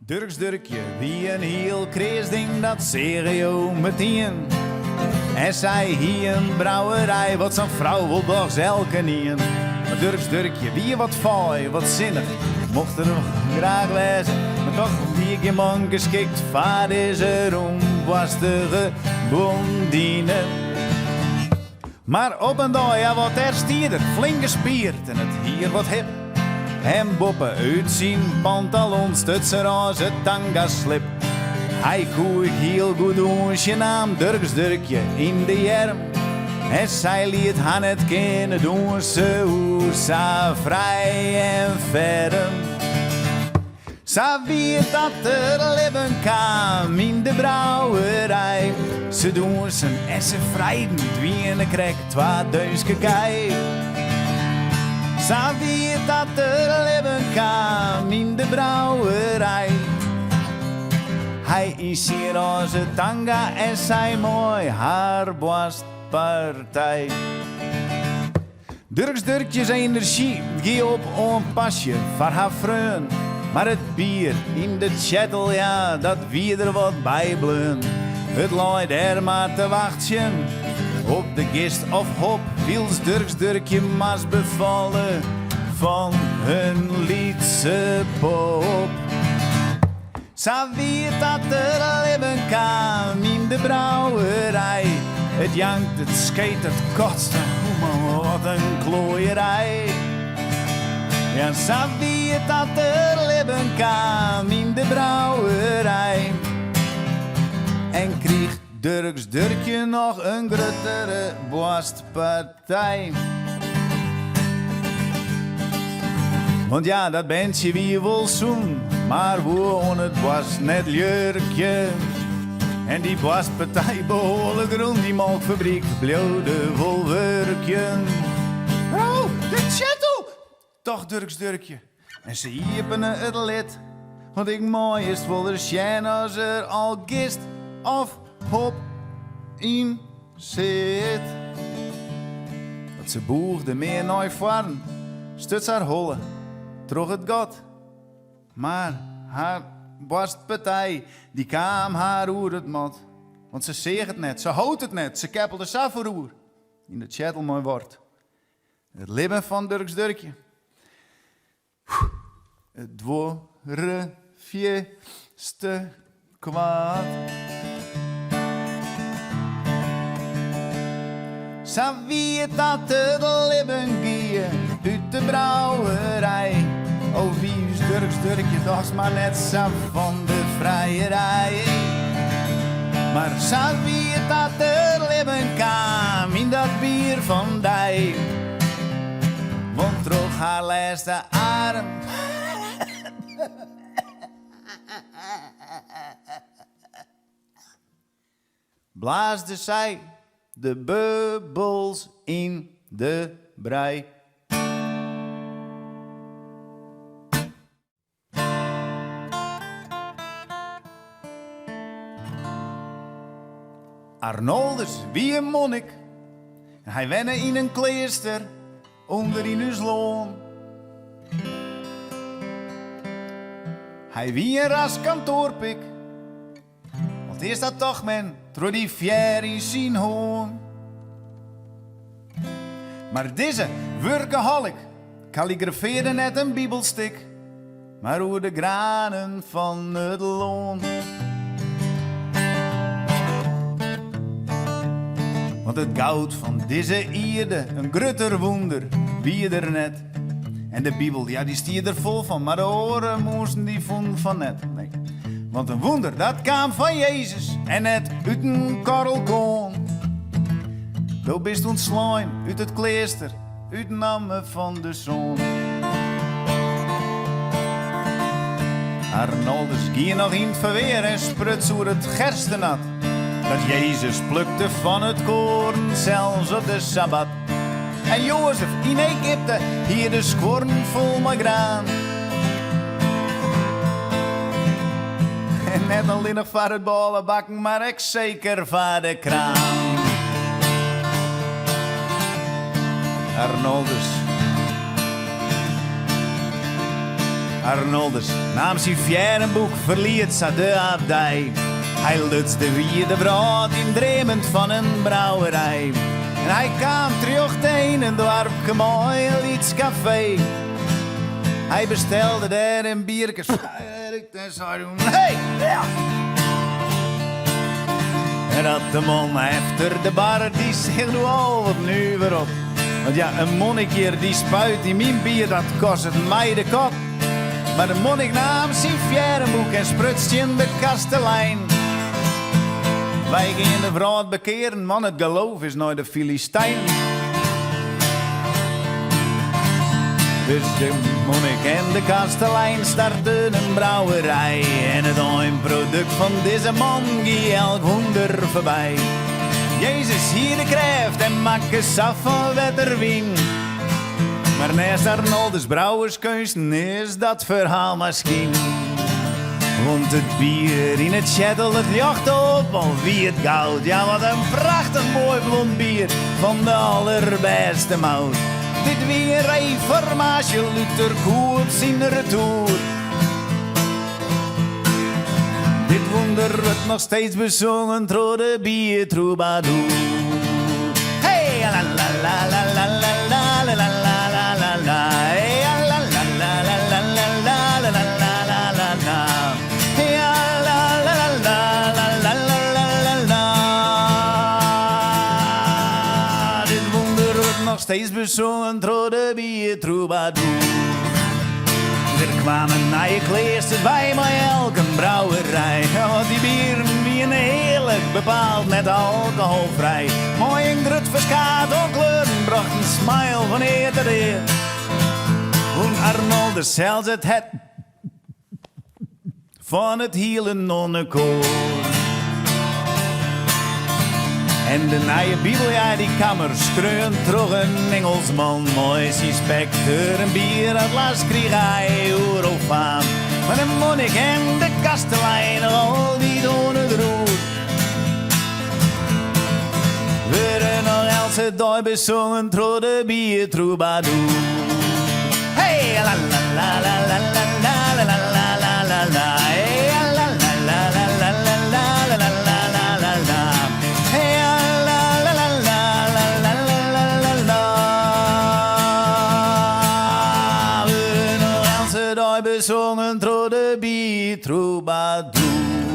Durkje, wie een heel kreesding, dat serio meteen. En zij hier een brouwerij, wat zo'n vrouw wil toch zelke niet. Maar Durkje, wie wat fooi, wat zinnig, mocht er nog graag wezen. Maar toch wie je man geschikt, vaar deze roemwastige blondine. Maar op een dag, ja, wat er stiert, flink gespierd en het hier wat hip. En boppen uit zijn pantalons, stutser als het tanga-slip. Hij koe ik heel goed doen, zijn naam Durkje in de arm. En zij liet haar net kunnen doen, ze hoe vrij en ferm. Ze weet dat er leven kan in de brouwerij. Ze doen zijn essen vrijden, wie in de krek 2000 kei. Ze weet dat er leven kan in de brouwerij. Hij is hier onze tanga en zij mooi haar borstpartij. Durkjes energie, gie op een pasje voor haar vreun. Maar het bier in de chattel, ja, dat wie er wat bij bleun. Het looit er maar te wachten op de gist of hop. Wiels Durkje mas bevallen van hun liedse pop. Ze weet dat er leven kan in de brouwerij. Het jankt, het skeet, het kotst, wat een klooierij. Ja, ze weet dat er leven kan in de brouwerij. En kreeg Durkje nog een gruttere borstpartij. Want ja, dat bandje wie wil zoen, maar woon het was net jurkje. En die borstpartij behoorlijk rond, die melkfabriek bleef vol werkje. Oh, de chattel! Toch Durkje. En ze hiepen het lid, want ik mooi is vol de schijn als er al gist of hop in zit. Dat ze boegde meer nooit varen, stuts haar hollen, troch het got. Maar haar borstpartij, die kwam haar oer het mat. Want ze zegt het net, ze houdt het net, ze keppelde safoeroer. In de chattel mooi woord. Het leven van Durkje. Het dworrefjeste kwaad. Ze weet dat het leven gie uit de brouwerij. Oh, wie is Durkje, dat is maar net zo van de vrijerij. Maar ze weet dat er leven kan in dat bier van dij. Want droeg haar laatste adem. Blaasde zij de bubbels in de brei. Arnoldus, wie een monnik. Hij wenne in een kleester onder in uw loon. Hij wie een ras kantoorpik. Wat is dat toch, men? Tro die fier in zijn hoon. Maar deze workaholic kalligrafeerde net een bibelstik. Maar hoe de granen van het loon. Want het goud van deze ierde, een grutter wonder, wie er net. En de Bijbel, ja, die stier er vol van, maar de oren moesten die vonden van net. Nee. Want een wonder, dat kwam van Jezus en net uit een korrelkoon. Wel bist ontslaan uit het kleester, uit namen van de zon. Arnoldus ging nog in het verweer en spruts oer het gerstenat. Dat Jezus plukte van het koren, zelfs op de Sabbat. En Jozef in Egypte, hier de skorn vol met graan. En net alleen nog voor het bollenbakken, maar ik zeker voor de kraan. Arnoldus nam zijn vierde boek, verliet ze de abdij. Hij lutste wie de brood in dremend van een brouwerij. En hij kwam terug in een dorp, gemooi iets café. Hij bestelde daar een biertjes. Hey, ja! En dat de man efter de bar, die zegt nu al wat nu weer op. Want ja, een monnik hier die spuit in mijn bier, dat kost het mij de kop. Maar de monnik nam zijn vierde boek en sprutste in de kastelein. Wij gaan de vrouw bekeren, want het geloof is nooit de Filistijn. Dus de monnik en de kastelein starten een brouwerij. En het eindproduct van deze man ging elk wonder voorbij. Jezus hier de krijft en maakt saf van wetterwien. Maar naast Arnoldus brouwerskunsten is dat verhaal misschien. Want het bier in het chattel, het jacht op al wie het goud. Ja, wat een prachtig mooi blond bier van de allerbeste mout. Dit weer reformatie, Luther koers in de retour. Dit wonder wordt nog steeds bezongen door de bier troubadour. Hey, la la la la la la la la la la la la. Hey, la la la la la la la la la la la la. Hey, la la la la la la la la la. Dit wonder wordt nog steeds bezongen door de bier troubadour. Er kwamen nieuwe kleersters bij mij elke brouwerij. Want die bieren wien heerlijk bepaald net alcoholvrij. Mooi en drut verskaat ook kleuren bracht een smile van eer tot eer. En Arnoldus zelfs het van het hele nonnenkoor. En de nieuwe Bibel, ja, die kamer streunt terug een Engelsman. Mooi specter, een bier, at last kreeg hij Eurofaam. Maar de monnik en de kastelein, al die doen het roer. Werden nog else dag bezongen door de bier troubadour. Hey, la la la la la la la la la la la la. Hey, la la la la la la la la la la la. Hey, la la la la la la la la la. Werden nog else dag bezongen door de bier troubadour.